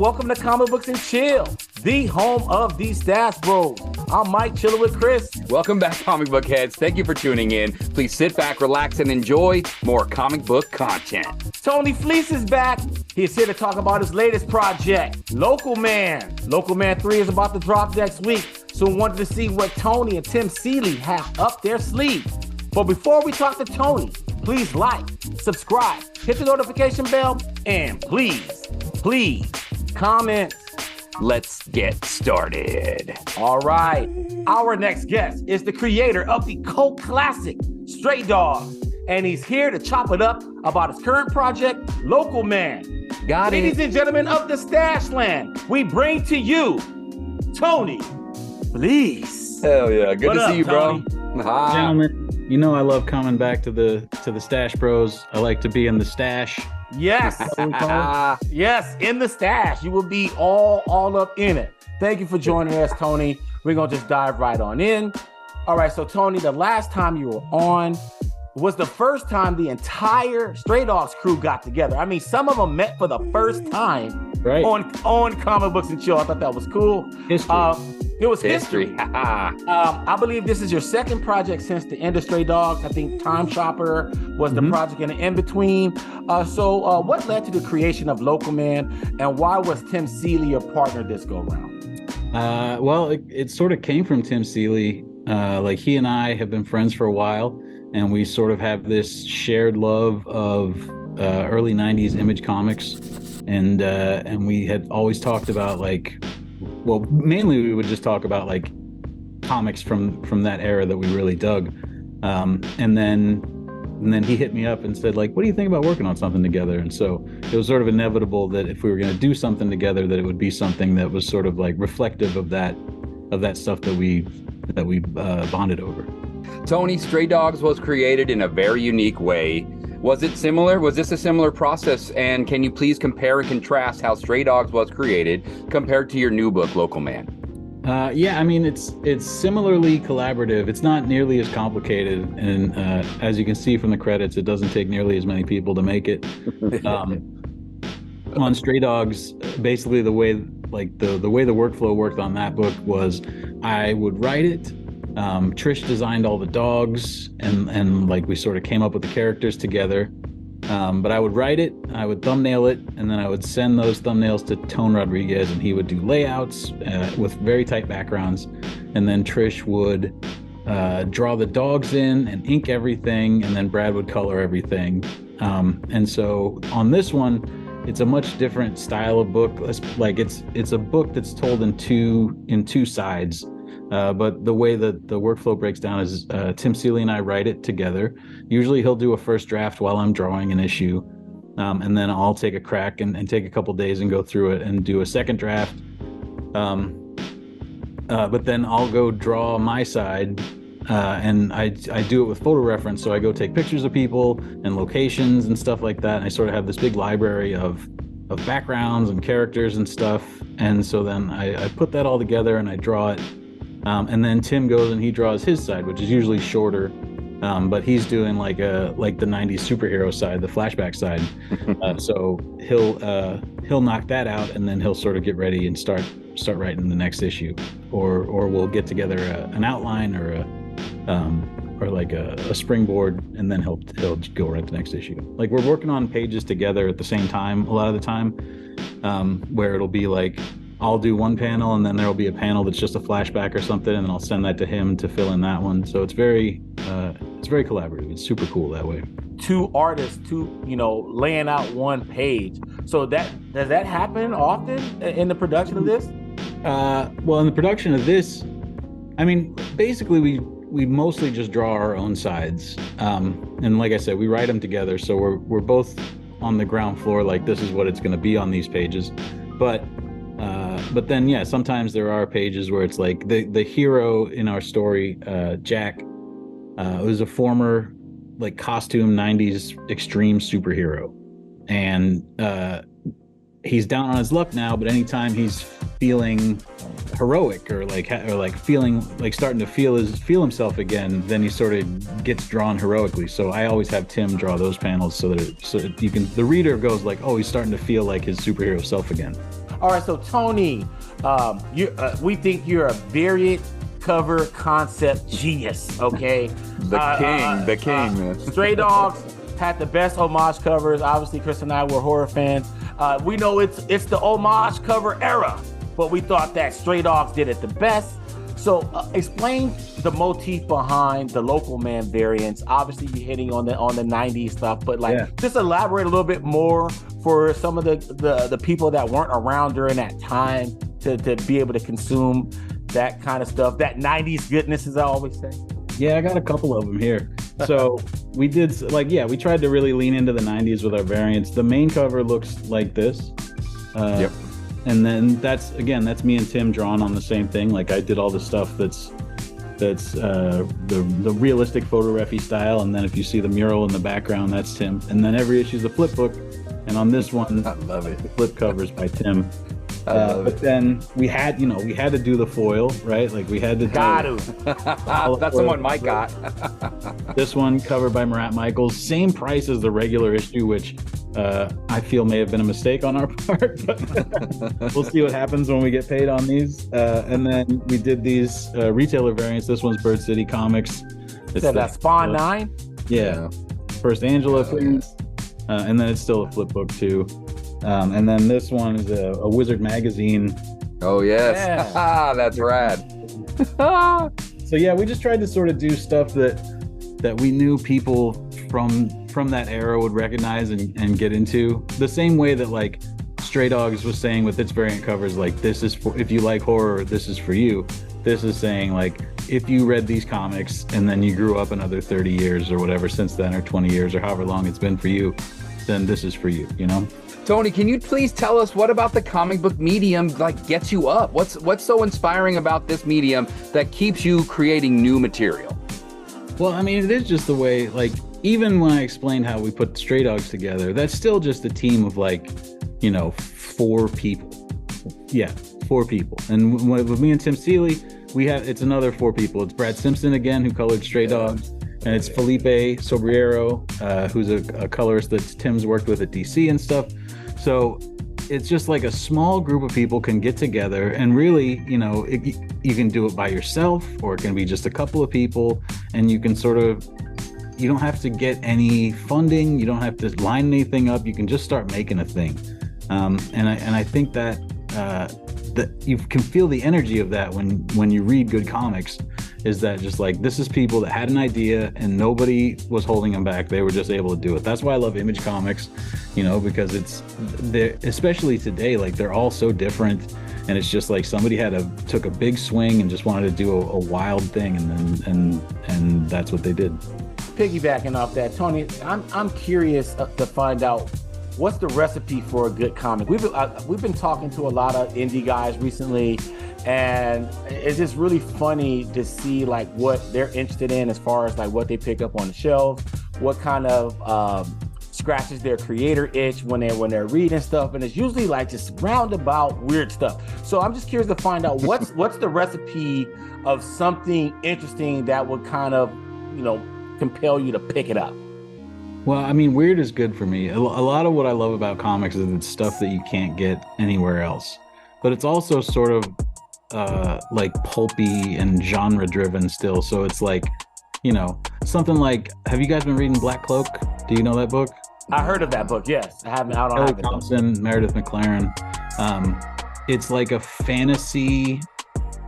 welcome to Comic Books and Chill, the home of the Stash Bros. I'm Mike, chilling with Chris. Welcome back, comic book heads. Thank you for tuning in. Please sit back, relax, and enjoy more comic book content. Tony Fleecs is back. He's here to talk about his latest project, Local Man. Local Man 3 is about to drop next week, so we wanted to see what Tony and Tim Seeley have up their sleeve. But before we talk to Tony, please like, subscribe, hit the notification bell, and please comment. Let's get started. All right. Our next guest is the creator of the cult classic, Stray Dogs, and he's here to chop it up about his current project, Local Man. Ladies and gentlemen of the Stash Land, we bring to you Tony Fleecs. Hell yeah. Good to see you, bro. Hi. Gentlemen, you know I love coming back to the Stash Bros. I like to be in the stash. Yes. Yes, in the stash. You will be all up in it. Thank you for joining us, Tony. We're going to just dive right on in. All right, so Tony, the last time you were on was the first time the entire Stray Dogs crew got together. I mean, some of them met for the first time on Comic Books and Chill. I thought that was cool. It was history. I believe this is your second project since the end of Stray Dogs. I think Time Shopper was the project in the in-between. So what led to the creation of Local Man, and why was Tim Seeley your partner this go-round? Well, it sort of came from Tim Seeley. Like, he and I have been friends for a while, and we sort of have this shared love of early 90s Image Comics. And we had always talked about, like, well, mainly we would just talk about like comics from that era that we really dug. And then he hit me up and said, like, what do you think about working on something together? And so it was sort of inevitable that if we were going to do something together, that it would be something that was sort of like reflective of that stuff that we bonded over. Tony, Stray Dogs was created in a very unique way. Was it similar? Was this a similar process? And can you please compare and contrast how Stray Dogs was created compared to your new book, Local Man? Yeah, I mean, it's similarly collaborative. It's not nearly as complicated. And as you can see from the credits, it doesn't take nearly as many people to make it. On Stray Dogs, basically the way the workflow worked on that book was I would write it. Trish designed all the dogs, and like we sort of came up with the characters together. But I would write it, I would thumbnail it, and then I would send those thumbnails to Tone Rodriguez, and he would do layouts with very tight backgrounds. And then Trish would draw the dogs in and ink everything, and then Brad would color everything. And so on this one, it's a much different style of book. Like, it's a book that's told in two sides. But the way that the workflow breaks down is Tim Seeley and I write it together. Usually he'll do a first draft while I'm drawing an issue. And then I'll take a crack and take a couple days and go through it and do a second draft. But then I'll go draw my side. And I do it with photo reference. So I go take pictures of people and locations and stuff like that. And I sort of have this big library of backgrounds and characters and stuff. And so then I put that all together and I draw it. And then Tim goes and he draws his side, which is usually shorter, but he's doing like the 90s superhero side, the flashback side. So he'll knock that out, and then he'll sort of get ready and start writing the next issue, or we'll get together an outline or like a springboard, and then he'll go write the next issue. Like, we're working on pages together at the same time a lot of the time, where it'll be like, I'll do one panel, and then there'll be a panel that's just a flashback or something, and then I'll send that to him to fill in that one. So it's very collaborative. It's super cool that way. Two artists, laying out one page. So does that happen often in the production of this? Well, in the production of this, I mean, basically we mostly just draw our own sides, and like I said, we write them together. So we're both on the ground floor. Like, this is what it's going to be on these pages, But then, yeah, sometimes there are pages where it's like the hero in our story, Jack, was a former like costume 90s extreme superhero. And he's down on his luck now, but anytime he's feeling heroic or feeling like starting to feel himself again, then he sort of gets drawn heroically. So I always have Tim draw those panels so that you can, the reader goes like, oh, he's starting to feel like his superhero self again. All right, so Tony, we think you're a variant cover concept genius. Okay, The king. Stray Dogs had the best homage covers. Obviously, Chris and I were horror fans. We know it's the homage cover era, but we thought that Stray Dogs did it the best. So explain the motif behind the Local Man variants. Obviously, you're hitting on the 90s stuff, but just elaborate a little bit more for some of the people that weren't around during that time to be able to consume that kind of stuff, that 90s goodness, as I always say. Yeah, I got a couple of them here. So we did we tried to really lean into the 90s with our variants. The main cover looks like this. Yep. And then that's me and Tim drawn on the same thing. Like I did all the stuff that's the realistic photorefy style, and then if you see the mural in the background, that's Tim. And then every issue is a flip book, and on this one, I love it. The flip covers by Tim. But then we had to do the foil, right? Like we had to. That's the one Mike got. This one covered by Marat Michaels, same price as the regular issue, which I feel may have been a mistake on our part, but we'll see what happens when we get paid on these. And then we did these retailer variants. This one's Bird City Comics. It's that Spawn 9? Yeah. First Angela thing. And then it's still a flip book too. And then this one is a Wizard magazine. Oh yes, yeah. That's rad. So yeah, we just tried to sort of do stuff that we knew people from that era would recognize and get into. The same way that like Stray Dogs was saying with its variant covers, like this is for if you like horror, this is for you. This is saying like if you read these comics and then you grew up another 30 years or whatever since then, or 20 years or however long it's been for you, then this is for you, you know? Tony, can you please tell us what about the comic book medium like gets you up? What's so inspiring about this medium that keeps you creating new material? Well, I mean, it is just the way, like, even when I explained how we put Stray Dogs together, that's still just a team of like, 4 people. Yeah, 4 people. And with me and Tim Seeley, it's another 4 people. It's Brad Simpson again, who colored Stray Dogs. And it's Felipe Sobriero, who's a colorist that Tim's worked with at DC and stuff. So it's just like a small group of people can get together and really, you can do it by yourself, or it can be just a couple of people, and you can you don't have to get any funding. You don't have to line anything up. You can just start making a thing. And I think that you can feel the energy of that when you read good comics. Is that just like, this is people that had an idea and nobody was holding them back. They were just able to do it. That's why I love Image Comics, because especially today, like they're all so different, and it's just like somebody took a big swing and just wanted to do a wild thing, and that's what they did. Piggybacking off that, Tony, I'm curious to find out what's the recipe for a good comic. We've been talking to a lot of indie guys recently, and it's just really funny to see like what they're interested in as far as like what they pick up on the shelves, what kind of scratches their creator itch when they're reading stuff, and it's usually like just roundabout weird stuff. So I'm just curious to find out what's the recipe of something interesting that would kind of compel you to pick it up. Well, I mean, weird is good for me. A lot of what I love about comics is it's stuff that you can't get anywhere else, but it's also sort of like pulpy and genre driven still. So it's like, something like, have you guys been reading Black Cloak? Do you know that book? I heard of that book. Yes, I haven't. I don't Kelly have it. Thompson, Meredith McLaren. It's like a fantasy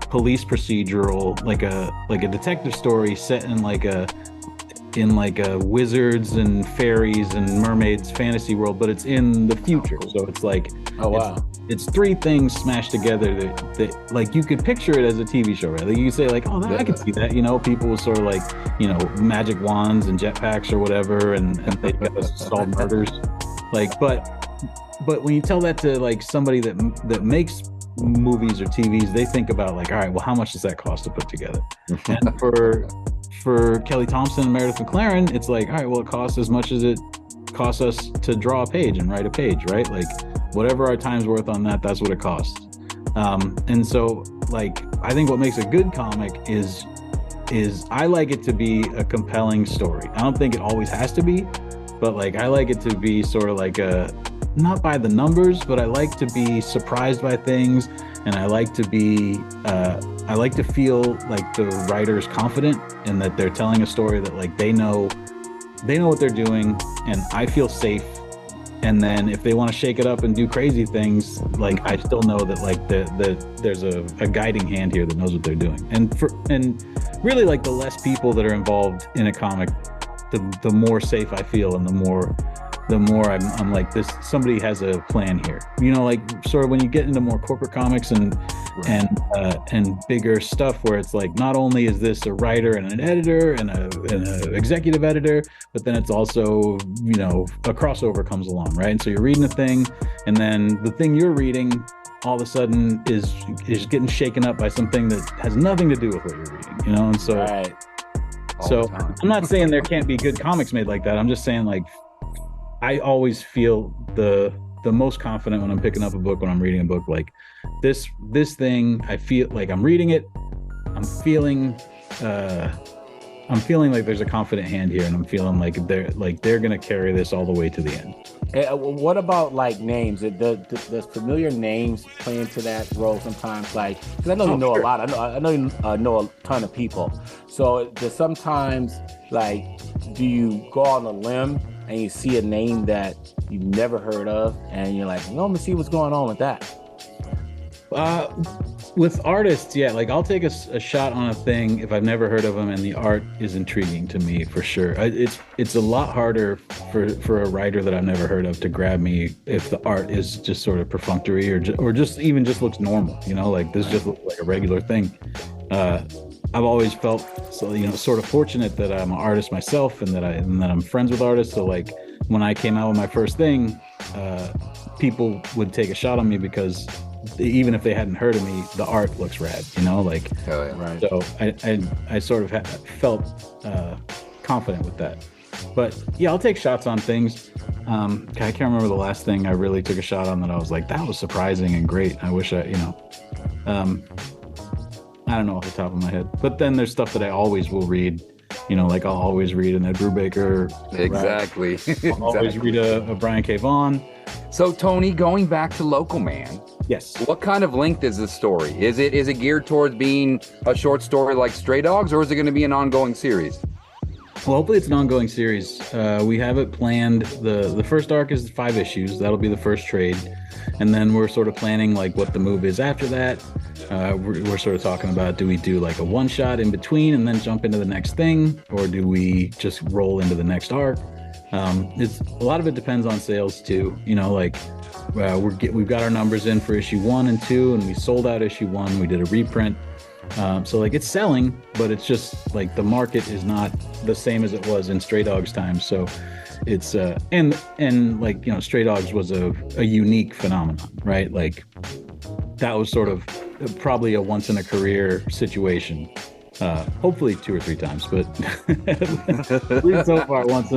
police procedural, like a detective story set in like a wizards and fairies and mermaids fantasy world, but it's in the future. So it's like, oh wow, it's 3 things smashed together that like you could picture it as a TV show, right? Like you could say like, oh, I could see that, people with sort of like, magic wands and jetpacks or whatever, and they gotta solve murders. Like, but when you tell that to like somebody that makes movies or TVs, they think about like, all right, well, how much does that cost to put together? And for Kelly Thompson and Meredith McLaren, it's like, all right, well, it costs as much as it costs us to draw a page and write a page, right? Like whatever our time's worth on that, that's what it costs. And so like, I think what makes a good comic is I like it to be a compelling story. I don't think it always has to be, but like, I like it to be sort of like not by the numbers, but I like to be surprised by things, and I like to be I like to feel like the writer's confident and that they're telling a story that like they know what they're doing, and I feel safe. And then if they want to shake it up and do crazy things, like I still know that like there's a guiding hand here that knows what they're doing. And really like the less people that are involved in a comic, the more safe I feel, and the more I'm like, this, somebody has a plan here. You know, like sort of when you get into more corporate comics and bigger stuff where it's like, not only is this a writer and an editor and a executive editor, but then it's also, you know, a crossover comes along, right? And so you're reading a thing, and then the thing you're reading all of a sudden is getting shaken up by something that has nothing to do with what you're reading, you know? And so, right. So I'm not saying there can't be good comics made like that. I'm just saying, like, I always feel the most confident when I'm picking up a book, when I'm reading a book, like this thing, I feel like I'm reading it, I'm feeling like there's a confident hand here, and I'm feeling like they're gonna carry this all the way to the end. What about like names? Does familiar names play into that role sometimes? Like, because I know you know sure. A lot. I know you know a ton of people. So does sometimes, like, do you go on a limb and you see a name that you've never heard of, and you're like, let me see what's going on with that? With artists, yeah, like I'll take a shot on a thing if I've never heard of them and the art is intriguing to me, for sure. It's a lot harder for a writer that I've never heard of to grab me if the art is just sort of perfunctory or just looks normal, you know, like this just looks like a regular thing. I've always felt, so, you know, sort of fortunate that I'm an artist myself, and that I'm friends with artists. So like when I came out with my first thing, people would take a shot on me because even if they hadn't heard of me, the art looks rad, you know, like. Oh, yeah. Right. So I sort of felt confident with that. But yeah, I'll take shots on things. I can't remember the last thing I really took a shot on that I was like, that was surprising and great. I wish I don't know off the top of my head. But then there's stuff that I always will read. You know, like I'll always read an Ed Brubaker. Exactly. I'll always read a Brian K. Vaughan. So Tony, going back to Local Man. Yes. What kind of length is this story? Is it geared towards being a short story like Stray Dogs, or is it going to be an ongoing series? Well, hopefully it's an ongoing series. We have it planned. The first arc is 5 issues. That'll be the first trade. And then we're sort of planning like what the move is after that. We're sort of talking about, do we do like a one shot in between and then jump into the next thing? Or do we just roll into the next arc? It's a lot of it depends on sales too. You know, like we've got our numbers in for issue 1 and 2, and we sold out issue 1. We did a reprint. So like it's selling, but it's just like the market is not the same as it was in Stray Dogs time. So it's and like, you know, Stray Dogs was a unique phenomenon, right? Like that was sort of probably a once in a career situation. Hopefully 2 or 3 times, but at least so far once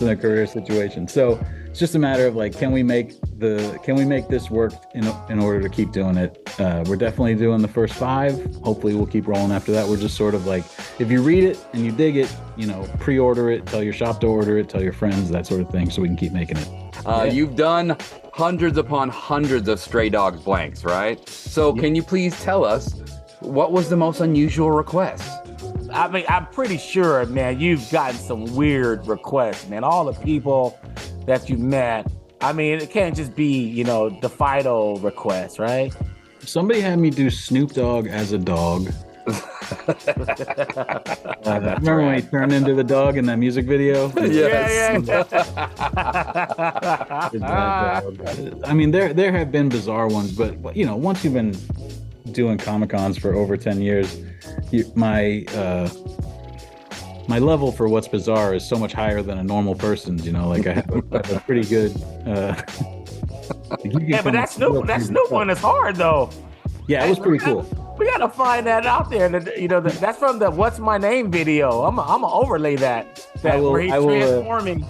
in a career situation. So it's just a matter of like, can we make this work in order to keep doing it? We're definitely doing the first 5. Hopefully we'll keep rolling after that. We're just sort of like, if you read it and you dig it, you know, pre-order it, tell your shop to order it, tell your friends, that sort of thing, so we can keep making it. You've done hundreds upon hundreds of Stray Dogs blanks, right? So can you please tell us, what was the most unusual request? I mean, I'm pretty sure, man, you've gotten some weird requests, man. All the people that you met. I mean, it can't just be, you know, the Fido request, right? Somebody had me do Snoop Dogg as a dog. Remember when he turned into the dog in that music video? Yes. Yeah. I mean, there have been bizarre ones, but you know, once you've been doing Comic-Cons for over 10 years, my level for what's bizarre is so much higher than a normal person's, you know, like I have a pretty good yeah, but that Snoop one is hard though. Yeah, it was pretty cool. We gotta find that out there. You know, that's from the "What's My Name" video. I'm gonna overlay that. Where he's transforming.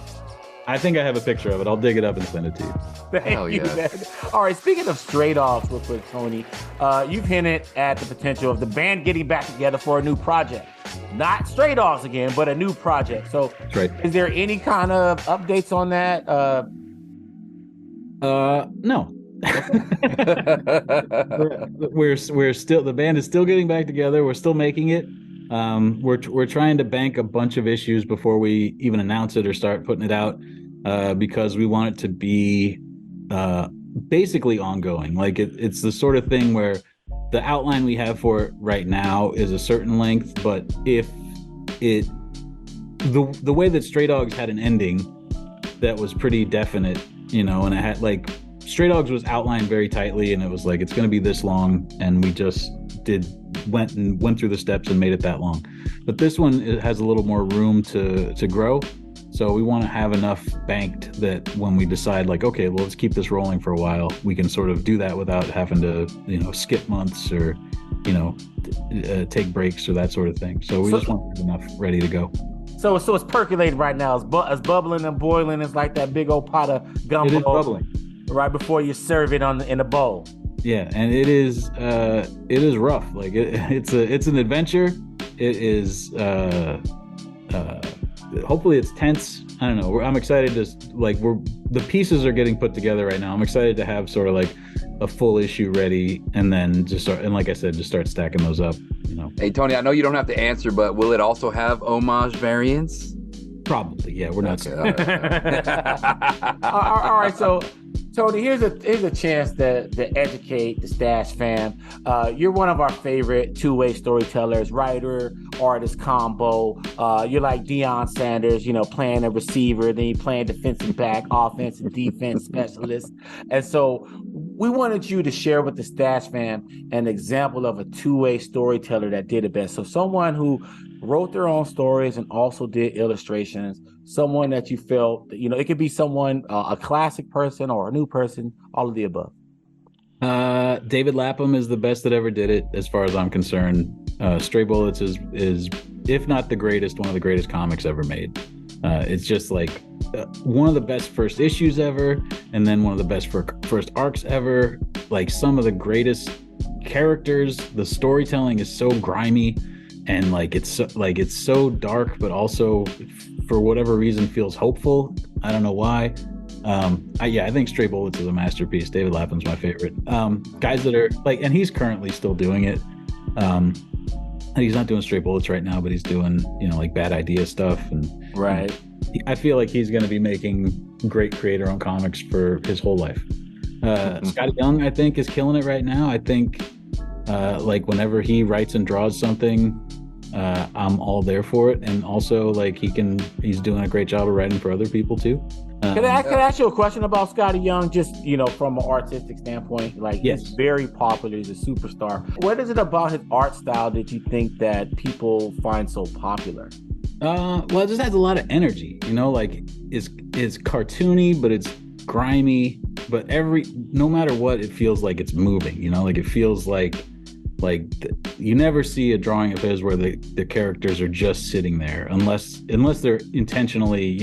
I think I have a picture of it. I'll dig it up and send it to you. Thank you, man. All right, speaking of Stray Dogs, real quick, Tony, you've hinted at the potential of the band getting back together for a new project. Not Stray Dogs again, but a new project. So, right. Is there any kind of updates on that? No. we're still, the band is still getting back together. We're still making it. We're trying to bank a bunch of issues before we even announce it or start putting it out, because we want it to be basically ongoing. Like it's the sort of thing where the outline we have for it right now is a certain length, but if it the way that Stray Dogs had an ending that was pretty definite, and it had like Stray Dogs was outlined very tightly, and it was like it's going to be this long, and we just went through the steps and made it that long. But this one, it has a little more room to grow, so we want to have enough banked that when we decide, like, okay, well, let's keep this rolling for a while, we can sort of do that without having to skip months or take breaks or that sort of thing. So we just want enough ready to go. So it's percolating right now. It's bubbling and boiling. It's like that big old pot of gumbo. It is bubbling right before you serve it in a bowl. Yeah, and it is rough. Like it's an adventure. It is hopefully it's tense. I don't know. I'm excited to the pieces are getting put together right now. I'm excited to have sort of like a full issue ready, and then just like I said, just start stacking those up. Hey Tony, I know you don't have to answer, but will it also have homage variants? Probably, yeah. We're not. Okay, all right. So, Tony, here's a chance to educate the Stash fam. You're one of our favorite two-way storytellers, writer, artist combo. You're like Deion Sanders, playing a receiver, then you're playing defensive back, offense and defense specialist. And so we wanted you to share with the Stash fam an example of a two-way storyteller that did it best. So someone who wrote their own stories and also did illustrations, someone that you felt, it could be someone, a classic person or a new person, all of the above. David Lapham is the best that ever did it, as far as I'm concerned. Stray Bullets is if not the greatest, one of the greatest comics ever made. It's just like one of the best first issues ever, and then one of the best first arcs ever. Like some of the greatest characters. The storytelling is so grimy, and it's so dark, but also for whatever reason feels hopeful. I don't know why. I think Stray Bullets is a masterpiece. David Lapham's my favorite. Guys that are like, and he's currently still doing it. He's not doing Stray Bullets right now, but he's doing, like Bad Idea stuff. And right. I feel like he's going to be making great creator-owned comics for his whole life. Scotty Young, I think, is killing it right now. I think, whenever he writes and draws something, I'm all there for it. And also, he's doing a great job of writing for other people too. Can I ask you a question about Scotty Young, just from an artistic standpoint? Yes. He's very popular. He's a superstar. What is it about his art style that you think that people find so popular? It just has a lot of energy. It's cartoony, but it's grimy. But no matter what, it feels like it's moving. It feels like you never see a drawing of his where the characters are just sitting there, unless they're intentionally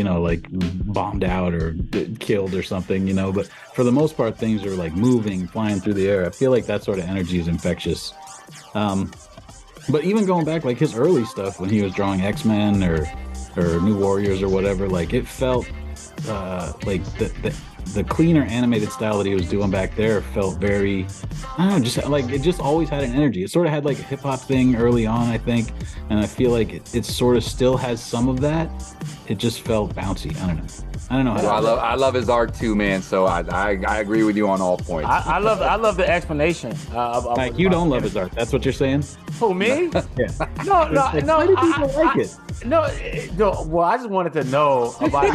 bombed out or killed or something, but for the most part things are moving, flying through the air. I feel like that sort of energy is infectious. But even going back his early stuff when he was drawing X-Men or New Warriors or whatever, it felt the cleaner animated style that he was doing back there felt very, I don't know, it just always had an energy. It sort of had a hip hop thing early on, I think, and I feel like it sort of still has some of that. It just felt bouncy. I don't know. I love his art too, man. So I agree with you on all points. I love the explanation. You don't love his art. That's what you're saying? Who, me? Yeah. No. Why do people like it? No. Well, I just wanted to know about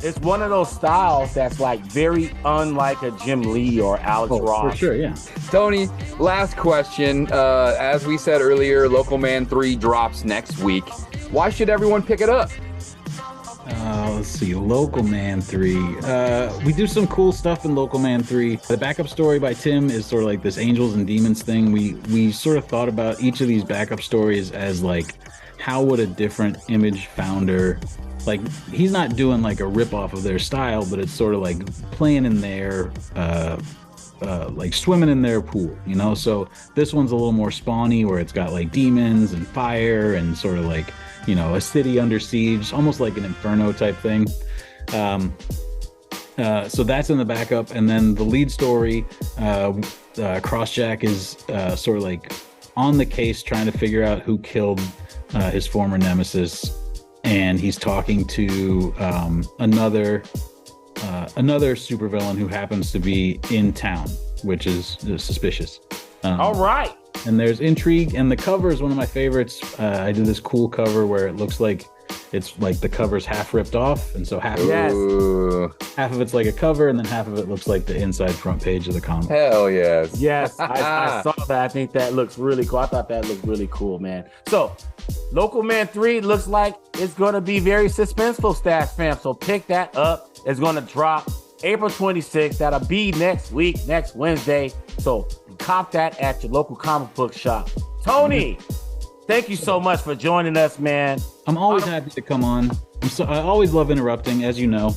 it's one of those styles that's very unlike a Jim Lee or Alex Ross. For sure, yeah. Tony, last question. As we said earlier, Local Man 3 drops next week. Why should everyone pick it up? Let's see, Local Man 3. We do some cool stuff in Local Man 3. The backup story by Tim is sort of this angels and demons thing. We sort of thought about each of these backup stories as how would a different Image founder, he's not doing a rip-off of their style, but it's sort of playing in their swimming in their pool, so this one's a little more spawny, where it's got demons and fire and sort of a city under siege, almost like an Inferno type thing. So that's in the backup, and then the lead story, Crossjack is sort of like on the case, trying to figure out who killed his former nemesis, and he's talking to another supervillain who happens to be in town, which is suspicious. All right. And there's intrigue, and the cover is one of my favorites. I did this cool cover where it looks like it's like the cover's half ripped off, and so half of it's like a cover, and then half of it looks like the inside front page of the comic. Hell yes. Yes, I saw that. I think that looks really cool. I thought that looked really cool, man. So, Local Man 3 looks like it's going to be very suspenseful, Stash fam. So pick that up. It's going to drop April 26th. That'll be next week, next Wednesday. So cop that at your local comic book shop. Tony, thank you so much for joining us, man. I'm always happy to come on. I always love interrupting, as you know.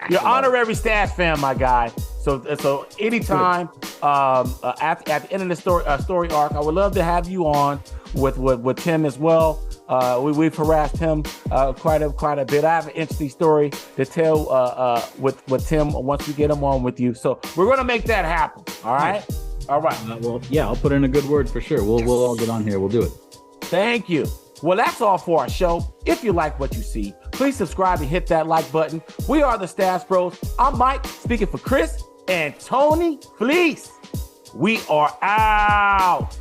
You're honorary Stash fan, my guy. So anytime at the end of the story arc, I would love to have you on with Tim as well. We've harassed him quite a bit. I have an interesting story to tell with Tim once we get him on with you. So we're gonna make that happen. All right. All right. Well, yeah, I'll put in a good word for sure. We'll all get on here. We'll do it. Thank you. Well, that's all for our show. If you like what you see, please subscribe and hit that like button. We are the Stash Bros. I'm Mike, speaking for Chris and Tony Fleecs. We are out.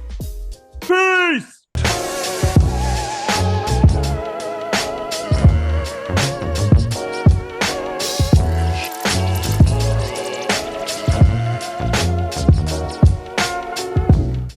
Peace.